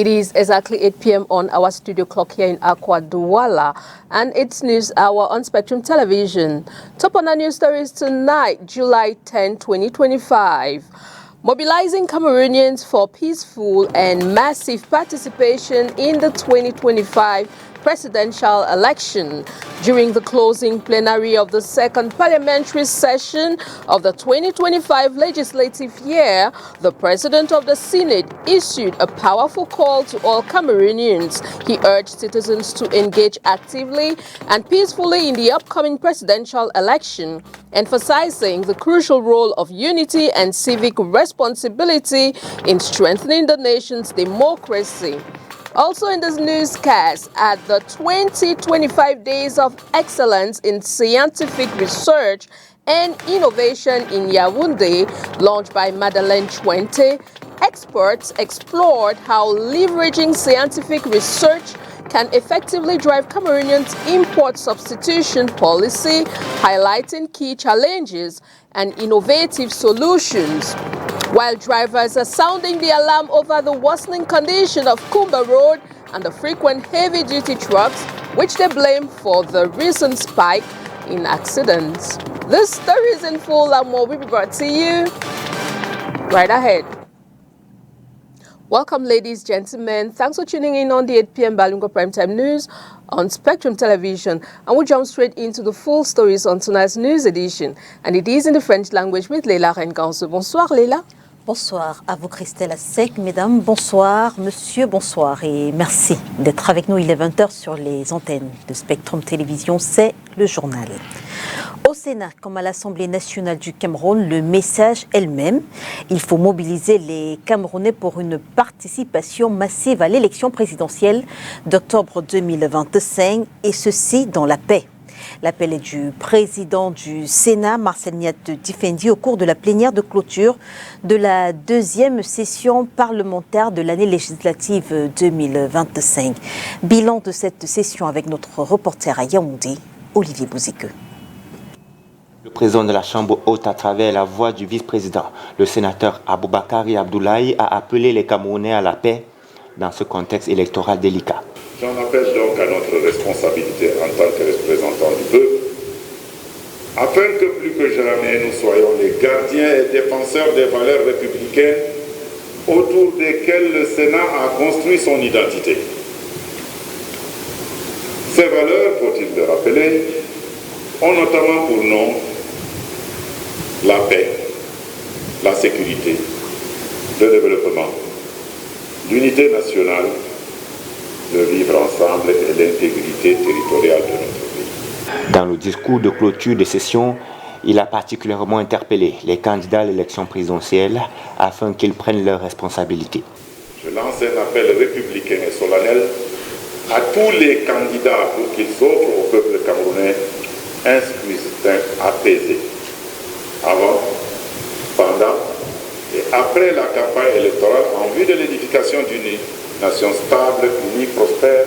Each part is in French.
It is exactly 8 p.m. on our studio clock here in Akwa Douala, and it's News Hour on Spectrum Television. Top on our news stories tonight, July 10, 2025. Mobilizing Cameroonians for peaceful and massive participation in the 2025 presidential election. During the closing plenary of the second parliamentary session of the 2025 legislative year, the President of the Senate issued a powerful call to all Cameroonians. He urged citizens to engage actively and peacefully in the upcoming presidential election, emphasizing the crucial role of unity and civic responsibility in strengthening the nation's democracy. Also in this newscast, at the 2025 Days of Excellence in Scientific Research and Innovation in Yaoundé, launched by Madeleine Chuente, experts explored how leveraging scientific research can effectively drive Cameroonians' import substitution policy, highlighting key challenges and innovative solutions. While drivers are sounding the alarm over the worsening condition of Kumba Road and the frequent heavy-duty trucks, which they blame for the recent spike in accidents. This story is in full and more will be brought to you right ahead. Welcome, ladies, gentlemen. Thanks for tuning in on the 8 p.m. Balingo Primetime News on Spectrum Television. And we'll jump straight into the full stories on tonight's news edition. And it is in the French language with Leila Renganso. Bonsoir, Leila. Bonsoir à vous, Christelle Assec. Mesdames, bonsoir. Monsieur, bonsoir. Et merci d'être avec nous. Il est 20h sur les antennes de Spectrum Télévision. C'est le journal. Au Sénat, comme à l'Assemblée nationale du Cameroun, le message est le même. Il faut mobiliser les Camerounais pour une participation massive à l'élection présidentielle d'octobre 2025, et ceci dans la paix. L'appel est du président du Sénat, Marcel Niat-Difendi, au cours de la plénière de clôture de la deuxième session parlementaire de l'année législative 2025. Bilan de cette session avec notre reporter à Yaoundé, Olivier Bouziqueux. Le président de la Chambre haute, à travers la voix du vice-président, le sénateur Aboubakari Abdoulaye, a appelé les Camerounais à la paix dans ce contexte électoral délicat. J'en appelle donc à notre responsabilité en tant que représentants du peuple, afin que plus que jamais nous soyons les gardiens et défenseurs des valeurs républicaines autour desquelles le Sénat a construit son identité. Ces valeurs, faut-il le rappeler, ont notamment pour nom la paix, la sécurité, le développement, l'unité nationale, le vivre ensemble et l'intégrité territoriale de notre pays. Dans le discours de clôture de session, il a particulièrement interpellé les candidats à l'élection présidentielle afin qu'ils prennent leurs responsabilités. Je lance un appel républicain et solennel à tous les candidats pour qu'ils offrent au peuple camerounais un scrutin apaisé, avant, pendant et après la campagne électorale en vue de l'édification d'une nation stable, unie, prospère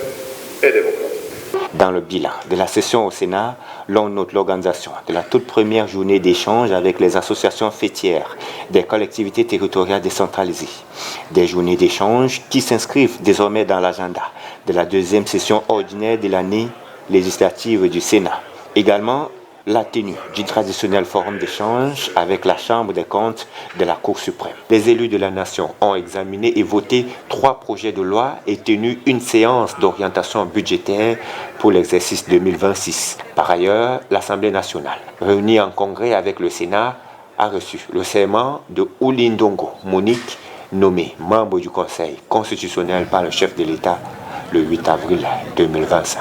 et démocratique. Dans le bilan de la session au Sénat, l'on note l'organisation de la toute première journée d'échange avec les associations fêtières des collectivités territoriales décentralisées. Des journées d'échange qui s'inscrivent désormais dans l'agenda de la deuxième session ordinaire de l'année législative du Sénat. Également, la tenue du traditionnel forum d'échange avec la Chambre des comptes de la Cour suprême. Les élus de la nation ont examiné et voté 3 projets de loi et tenu une séance d'orientation budgétaire pour l'exercice 2026. Par ailleurs, l'Assemblée nationale, réunie en congrès avec le Sénat, a reçu le serment de Oulindongo Monique, nommé membre du Conseil constitutionnel par le chef de l'État le 8 avril 2025.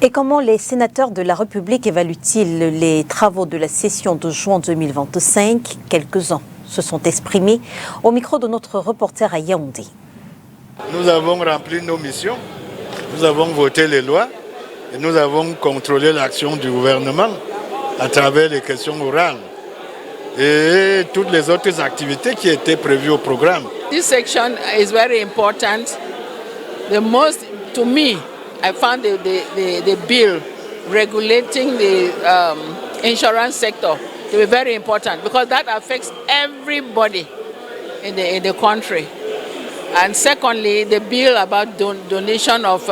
Et comment les sénateurs de la République évaluent-ils les travaux de la session de juin 2025 ? Quelques-uns se sont exprimés au micro de notre reporter à Yaoundé. Nous avons rempli nos missions, nous avons voté les lois et nous avons contrôlé l'action du gouvernement à travers les questions orales et toutes les autres activités qui étaient prévues au programme. This section is very important. The most, to me, I found the bill regulating the insurance sector to be very important because that affects everybody in the country. And secondly, the bill about donation of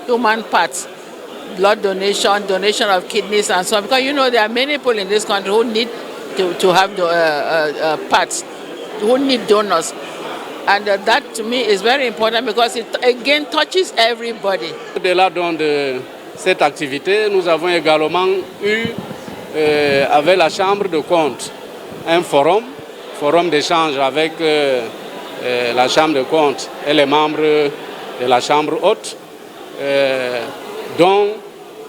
human parts, blood donation, donation of kidneys and so on. Because you know there are many people in this country who need to have the parts, who need donors. And that to me is very important because it again touches everybody. Au-delà de cette activité, nous avons également eu avec la Chambre de comptes un forum d'échange avec la Chambre de comptes et les membres de la Chambre haute, dont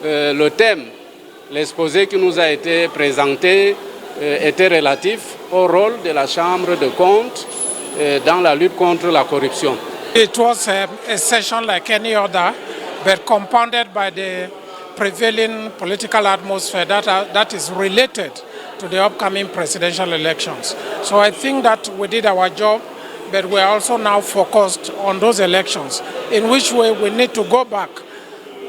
le thème, l'exposé qui nous a été présenté était relatif au rôle de la Chambre de comptes dans la lutte contre la corruption. It was a session like any other, but compounded by the prevailing political atmosphere that is related to the upcoming presidential elections. So I think that we did our job, but we're also now focused on those elections, in which way we need to go back,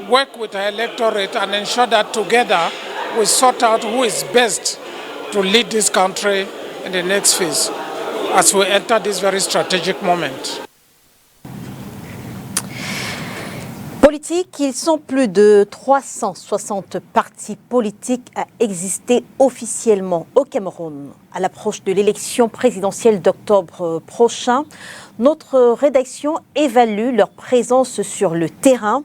work with our electorate and ensure that together we sort out who is best to lead this country in the next phase as we enter this very strategic moment. Politique, ils sont plus de 360 partis politiques à exister officiellement au Cameroun. À l'approche de l'élection présidentielle d'octobre prochain, notre rédaction évalue leur présence sur le terrain.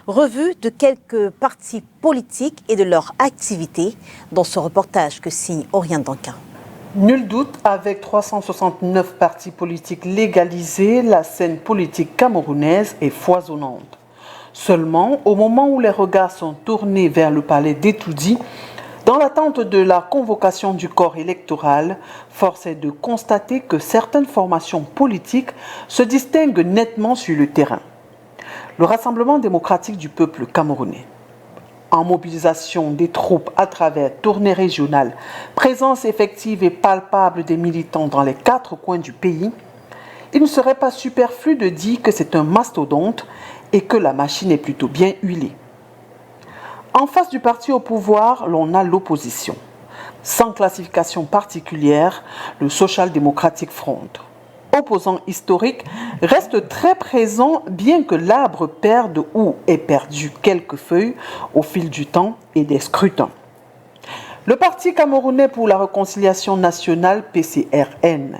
Revue de quelques partis politiques et de leur activité dans ce reportage que signe Oriane Danquin. Nul doute, avec 369 partis politiques légalisés, la scène politique camerounaise est foisonnante. Seulement, au moment où les regards sont tournés vers le palais d'Etoudi, dans l'attente de la convocation du corps électoral, force est de constater que certaines formations politiques se distinguent nettement sur le terrain. Le Rassemblement démocratique du peuple camerounais. En mobilisation des troupes à travers tournées régionales, présence effective et palpable des militants dans les 4 coins du pays, il ne serait pas superflu de dire que c'est un mastodonte et que la machine est plutôt bien huilée. En face du parti au pouvoir, l'on a l'opposition. Sans classification particulière, le Social Democratic Front. Opposant historique, reste très présent bien que l'arbre perde ou ait perdu quelques feuilles au fil du temps et des scrutins. Le Parti camerounais pour la réconciliation nationale, PCRN,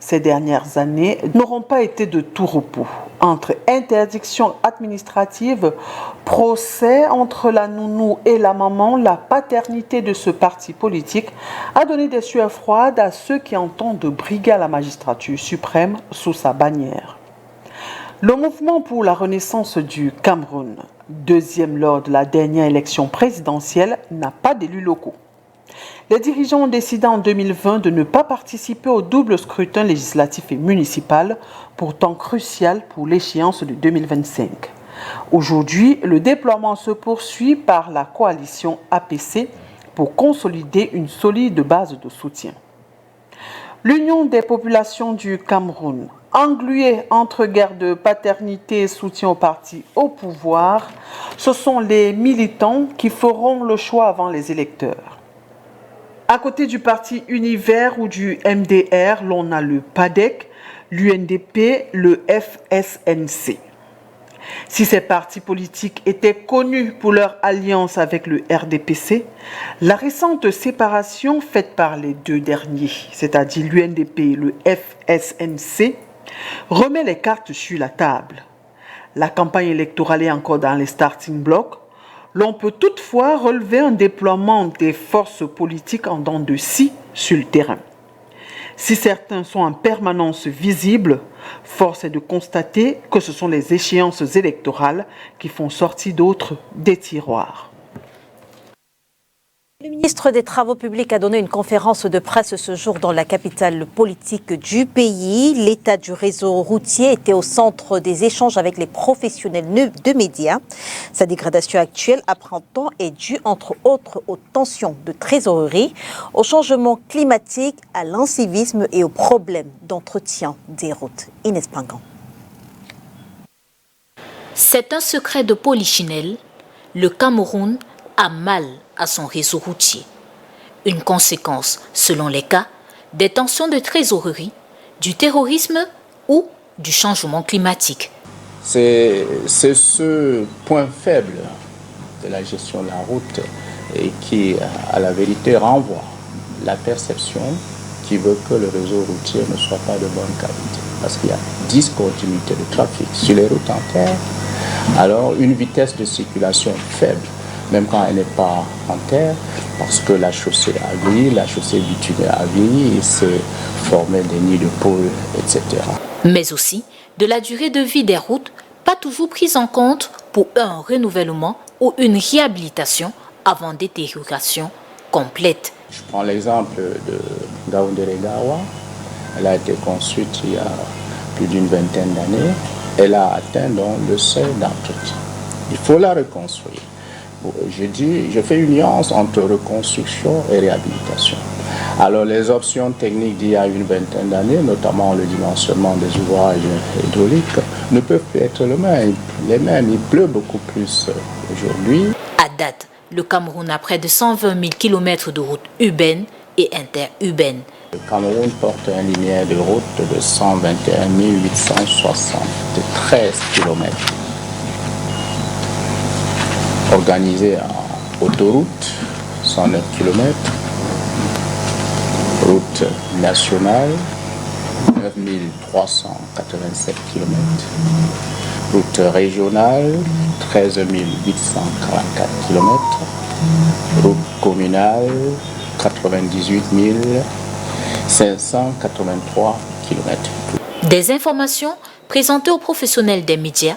ces dernières années n'auront pas été de tout repos. Entre interdictions administratives, procès entre la nounou et la maman, la paternité de ce parti politique a donné des sueurs froides à ceux qui entendent briguer à la magistrature suprême sous sa bannière. Le mouvement pour la renaissance du Cameroun, deuxième lors de la dernière élection présidentielle, n'a pas d'élus locaux. Les dirigeants ont décidé en 2020 de ne pas participer au double scrutin législatif et municipal, pourtant crucial pour l'échéance de 2025. Aujourd'hui, le déploiement se poursuit par la coalition APC pour consolider une solide base de soutien. L'Union des populations du Cameroun, engluée entre guerre de paternité et soutien au parti au pouvoir, ce sont les militants qui feront le choix avant les électeurs. À côté du parti Univers ou du MDR, l'on a le PADEC, l'UNDP, le FSNC. Si ces partis politiques étaient connus pour leur alliance avec le RDPC, la récente séparation faite par les deux derniers, c'est-à-dire l'UNDP et le FSNC, remet les cartes sur la table. La campagne électorale est encore dans les starting blocks. L'on peut toutefois relever un déploiement des forces politiques en dents de scie sur le terrain. Si certains sont en permanence visibles, force est de constater que ce sont les échéances électorales qui font sortir d'autres des tiroirs. Le ministre des Travaux publics a donné une conférence de presse ce jour dans la capitale politique du pays. L'état du réseau routier était au centre des échanges avec les professionnels de médias. Sa dégradation actuelle, apprend-on, est due entre autres aux tensions de trésorerie, au changement climatique, à l'incivisme et aux problèmes d'entretien des routes. Inès Pingan. C'est un secret de Polichinelle. Le Cameroun a mal à son réseau routier. Une conséquence, selon les cas, des tensions de trésorerie, du terrorisme ou du changement climatique. C'est ce point faible de la gestion de la route et qui, à la vérité, renvoie la perception qui veut que le réseau routier ne soit pas de bonne qualité. Parce qu'il y a discontinuité de trafic sur les routes en terre, alors une vitesse de circulation faible, même quand elle n'est pas en terre, parce que la chaussée a vieilli, la chaussée bitumée a vieilli, il s'est formé des nids de poules, etc. Mais aussi de la durée de vie des routes, pas toujours prise en compte pour un renouvellement ou une réhabilitation avant détérioration complète. Je prends l'exemple de Ngaoundéré-Gawa. Elle a été construite il y a plus d'une vingtaine d'années. Elle a atteint donc le seuil d'entretien. Il faut la reconstruire. Je fais une nuance entre reconstruction et réhabilitation. Alors les options techniques d'il y a une vingtaine d'années, notamment le dimensionnement des ouvrages hydrauliques, ne peuvent plus être les mêmes. Il pleut beaucoup plus aujourd'hui. À date, le Cameroun a près de 120 000 km de routes urbaines et interurbaines. Le Cameroun porte un linéaire de route de 121 873 km. Organisé en autoroute, 109 km, route nationale, 9 387 km, route régionale, 13 844 km, route communale, 98 583 km. Des informations présentées aux professionnels des médias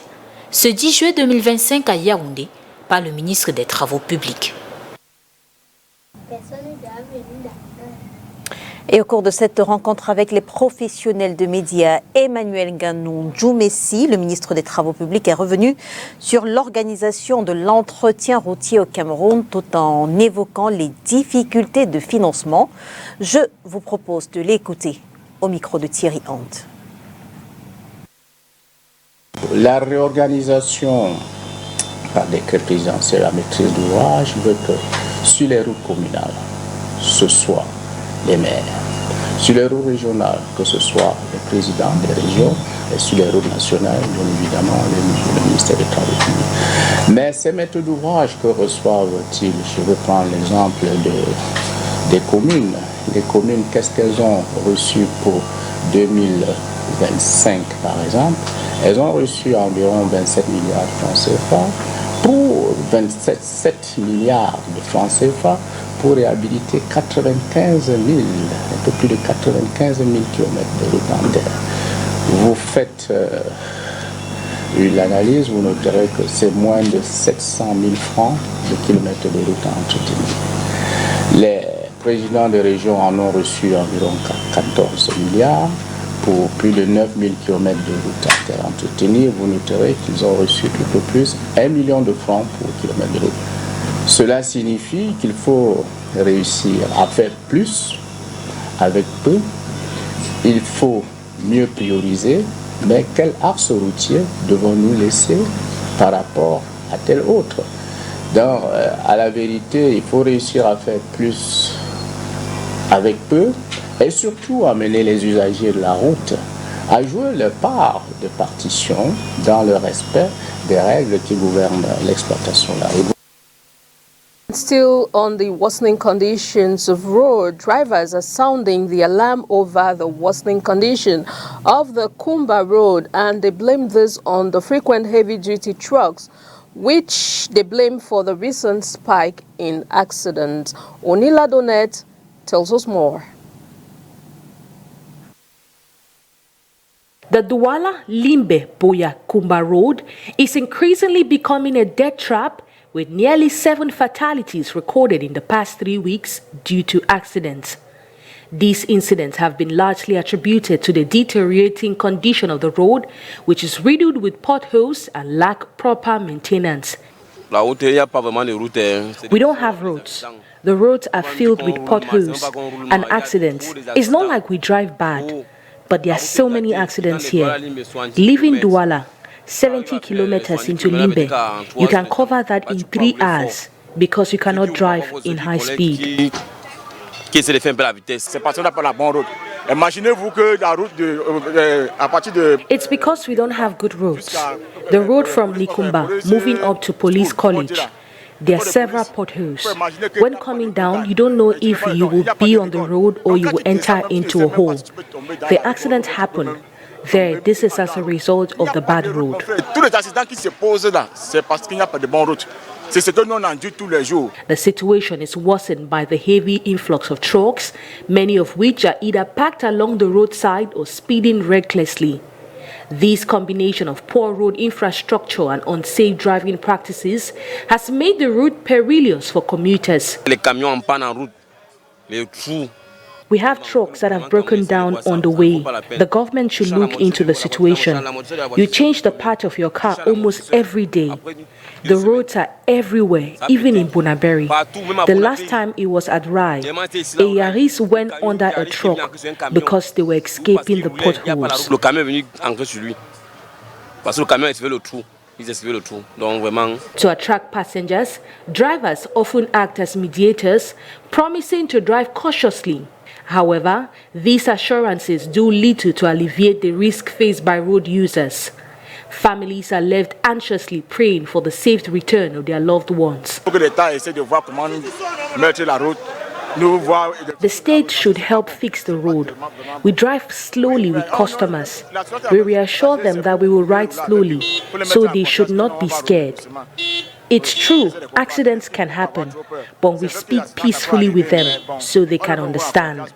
ce 10 juillet 2025 à Yaoundé par le ministre des Travaux publics. Et au cours de cette rencontre avec les professionnels de médias, Emmanuel Ganou Djoumessi, le ministre des Travaux publics, est revenu sur l'organisation de l'entretien routier au Cameroun tout en évoquant les difficultés de financement. Je vous propose de l'écouter au micro de Thierry Hante. La réorganisation par décret présidentiel à maîtrise d'ouvrage veut que sur les routes communales, ce soit les maires, sur les routes régionales, que ce soit les présidents des régions, et sur les routes nationales, bien évidemment, le ministère des Travaux publics. Mais ces maîtres d'ouvrage, que reçoivent-ils? Je vais prendre l'exemple des communes. Les communes, qu'est-ce qu'elles ont reçu pour 2025, par exemple? Elles ont reçu environ 27 milliards de francs CFA pour 7 milliards de francs CFA pour réhabiliter 95 000, un peu plus de 95 000 km de route en terre. Vous faites l'analyse, vous noterez que c'est moins de 700 000 francs de kilomètres de route à entretenir. Les présidents de région en ont reçu environ 14 milliards pour plus de 9 000 km de route à terre à entretenir. Vous noterez qu'ils ont reçu tout au plus 1 million de francs pour kilomètre de route. Cela signifie qu'il faut réussir à faire plus avec peu. Il faut mieux prioriser, mais quel axe routier devons-nous laisser par rapport à tel autre? Donc, à la vérité, il faut réussir à faire plus avec peu et surtout amener les usagers de la route à jouer leur part de partition dans le respect des règles qui gouvernent l'exploitation de la route. Still on the worsening conditions of road, drivers are sounding the alarm over the worsening condition of the Kumba Road, and they blame this on the frequent heavy-duty trucks, which they blame for the recent spike in accidents. Onila Donet tells us more. The Douala-Limbe-Boya-Kumba Road is increasingly becoming a death trap, with nearly 7 fatalities recorded in the past 3 weeks due to accidents. These incidents have been largely attributed to the deteriorating condition of the road, which is riddled with potholes and lack proper maintenance. We don't have roads. The roads are filled with potholes and accidents. It's not like we drive bad, but there are so many accidents here. Leaving Douala, 70 kilometers into Limbe, you can cover that in 3 hours because you cannot drive in high speed. C'est parce qu'on n'a pas la bonne route. Imaginez-vous que la route à partir de... It's because we don't have good roads. The road from Likumba moving up to Police College, there are several potholes. When coming down, you don't know if you will be on the road or you will enter into a hole. The accidents happen. There, this is as a result of the bad road. Tous les accidents qui se posent là, c'est parce qu'il n'y a pas de bonne route. C'est ce que nous on endure tous les jours. The situation is worsened by the heavy influx of trucks, many of which are either parked along the roadside or speeding recklessly. This combination of poor road infrastructure and unsafe driving practices has made the route perilous for commuters. Les camions en panne en route, les trous. We have trucks that have broken down on the way. The government should look into the situation. You change the part of your car almost every day. The roads are everywhere, even in Bunaberi. The last time it was at Rai, a Yaris went under a truck because they were escaping the potholes. Le camion est venu ancrer sur lui. Parce que le camion a esquivé le trou. Ils esquivaient le trou. Donc vraiment. To attract passengers, drivers often act as mediators, promising to drive cautiously. However, these assurances do little to alleviate the risk faced by road users. Families are left anxiously praying for the safe return of their loved ones. The state should help fix the road. We drive slowly with customers. We reassure them that we will ride slowly, so they should not be scared. It's true, accidents can happen, but we speak peacefully with them so they can understand.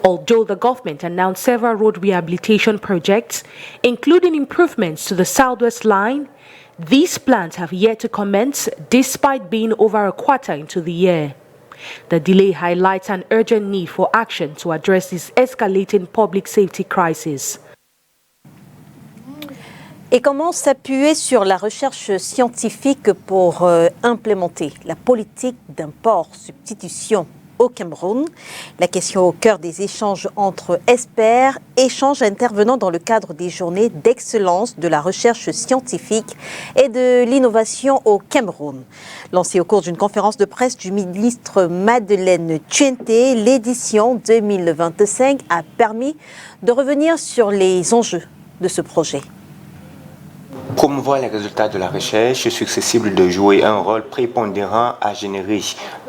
Although the government announced several road rehabilitation projects, including improvements to the Southwest Line, these plans have yet to commence despite being over a quarter into the year. The delay highlights an urgent need for action to address this escalating public safety crisis. Et comment s'appuyer sur la recherche scientifique pour implémenter la politique d'import-substitution au Cameroun? La question au cœur des échanges entre experts, échanges intervenant dans le cadre des journées d'excellence de la recherche scientifique et de l'innovation au Cameroun. Lancée au cours d'une conférence de presse du ministre Madeleine Tchente, l'édition 2025 a permis de revenir sur les enjeux de ce projet. Promouvoir les résultats de la recherche est susceptible de jouer un rôle prépondérant à générer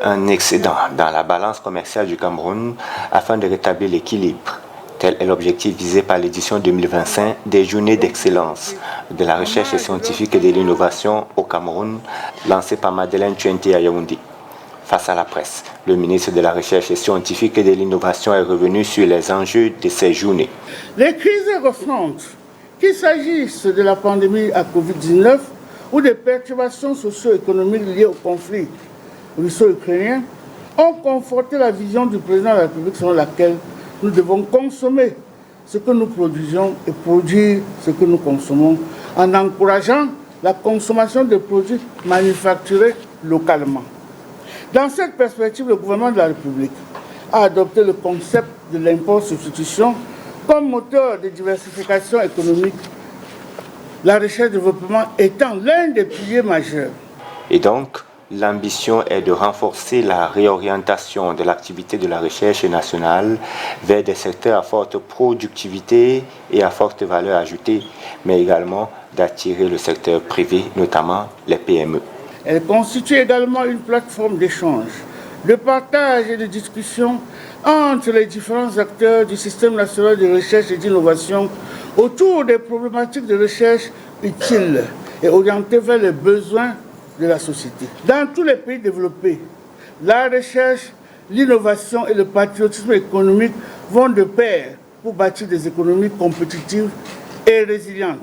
un excédent dans la balance commerciale du Cameroun afin de rétablir l'équilibre. Tel est l'objectif visé par l'édition 2025 des Journées d'excellence de la recherche scientifique et de l'innovation au Cameroun, lancée par Madeleine Tchente à Yaoundé. Face à la presse, le ministre de la Recherche scientifique et de l'innovation est revenu sur les enjeux de ces journées. Les crises récentes, qu'il s'agisse de la pandémie à Covid-19 ou des perturbations socio-économiques liées au conflit russo-ukrainien, ont conforté la vision du président de la République selon laquelle nous devons consommer ce que nous produisons et produire ce que nous consommons en encourageant la consommation de produits manufacturés localement. Dans cette perspective, le gouvernement de la République a adopté le concept de l'import-substitution comme moteur de diversification économique, la recherche et le développement étant l'un des piliers majeurs. Et donc, l'ambition est de renforcer la réorientation de l'activité de la recherche nationale vers des secteurs à forte productivité et à forte valeur ajoutée, mais également d'attirer le secteur privé, notamment les PME. Elle constitue également une plateforme d'échange, de partage et de discussion entre les différents acteurs du système national de recherche et d'innovation autour des problématiques de recherche utiles et orientées vers les besoins de la société. Dans tous les pays développés, la recherche, l'innovation et le patriotisme économique vont de pair pour bâtir des économies compétitives et résilientes.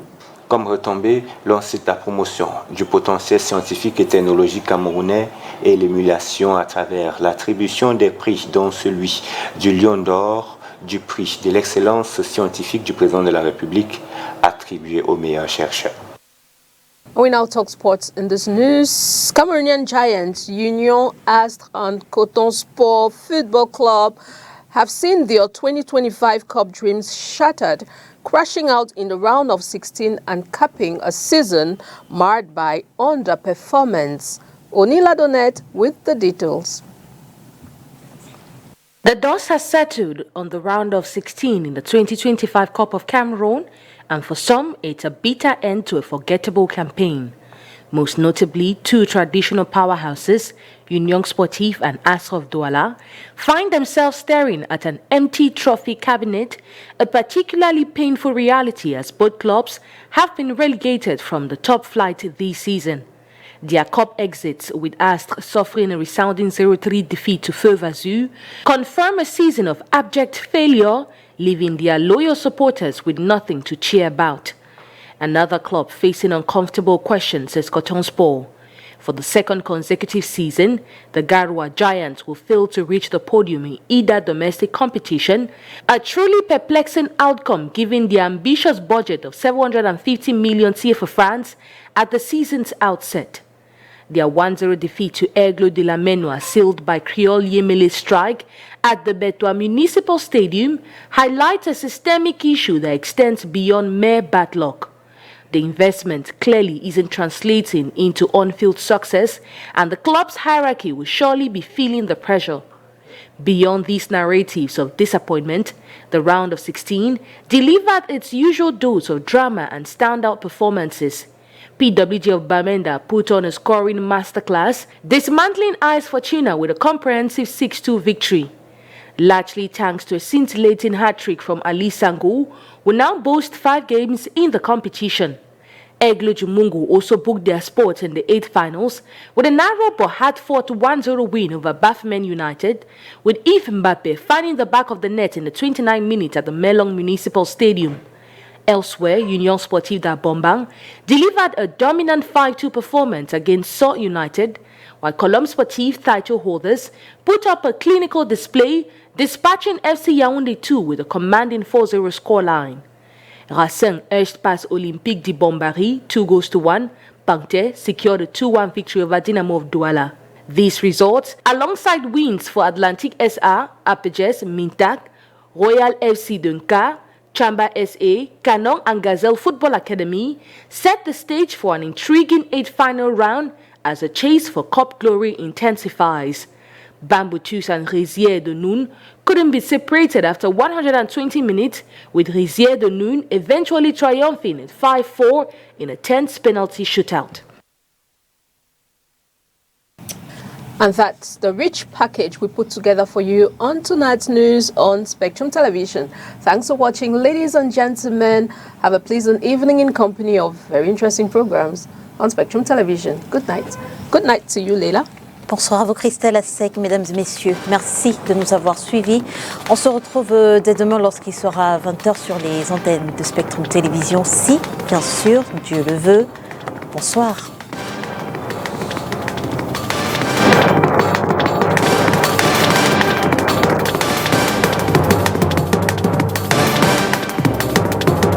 Comme retombée, l'on cite la promotion du potentiel scientifique et technologique camerounais et l'émulation à travers l'attribution des prix, dont celui du Lion d'Or, du prix de l'excellence scientifique du président de la République, attribué aux meilleurs chercheurs. We now talk sports in this news. Cameroonian giants Union Astre and Coton Sport Football Club have seen their 2025 Cup dreams shattered, crashing out in the round of 16 and capping a season marred by underperformance. Onila Donet with the details. The dust has settled on the round of 16 in the 2025 Cup of Cameroon, and for some, it's a bitter end to a forgettable campaign. Most notably, two traditional powerhouses, Union Sportive and Asraf Douala, find themselves staring at an empty trophy cabinet, a particularly painful reality as both clubs have been relegated from the top flight this season. Their cup exits, with Astre suffering a resounding 0-3 defeat to Feu Vazou, confirm a season of abject failure, leaving their loyal supporters with nothing to cheer about. Another club facing uncomfortable questions is Coton Sport. For the second consecutive season, the Garoua Giants will fail to reach the podium in either domestic competition, a truly perplexing outcome given the ambitious budget of 750 million CFA francs at the season's outset. Their 1-0 defeat to Aigle de la Menoa, sealed by Creole Yemele's strike at the Betoua Municipal Stadium, highlights a systemic issue that extends beyond mere bad luck. The investment clearly isn't translating into on-field success, and the club's hierarchy will surely be feeling the pressure. Beyond these narratives of disappointment, the round of 16 delivered its usual dose of drama and standout performances. PWG of Bamenda put on a scoring masterclass, dismantling AS Fortuna with a comprehensive 6-2 victory. Largely thanks to a scintillating hat-trick from Ali Sango, will now boast 5 games in the competition. Aigle Jumungu also booked their spot in the 8th finals with a narrow but hard-fought 1-0 win over Bafemen United, with Yves Mbappe finding the back of the net in the 29th minute at the Melong Municipal Stadium. Elsewhere, Union Sportive d'Abombang delivered a dominant 5-2 performance against Salt United, while Colombe Sportive title holders put up a clinical display, dispatching FC Yaoundé 2 with a commanding 4-0 scoreline. Racing edged past Olympique de Bombari 2-1. Pangte secured a 2-1 victory over Dynamo of Douala. These results, alongside wins for Atlantique SA, Apejes, Mintak, Royal FC Dunka, Chamba SA, Canon and Gazelle Football Academy, set the stage for an intriguing 8th final round as the chase for cup glory intensifies. Bamboutus and Rizier de Noun couldn't be separated after 120 minutes, with Rizier de Noun eventually triumphing at 5-4 in a tense penalty shootout. And that's the rich package we put together for you on tonight's news on Spectrum Television. Thanks for watching, ladies and gentlemen. Have a pleasant evening in company of very interesting programs on Spectrum Television. Good night. Good night to you, Leila. Bonsoir à vous, Christelle Assec, mesdames et messieurs. Merci de nous avoir suivis. On se retrouve dès demain lorsqu'il sera 20h sur les antennes de Spectrum Télévision, si, bien sûr, Dieu le veut. Bonsoir.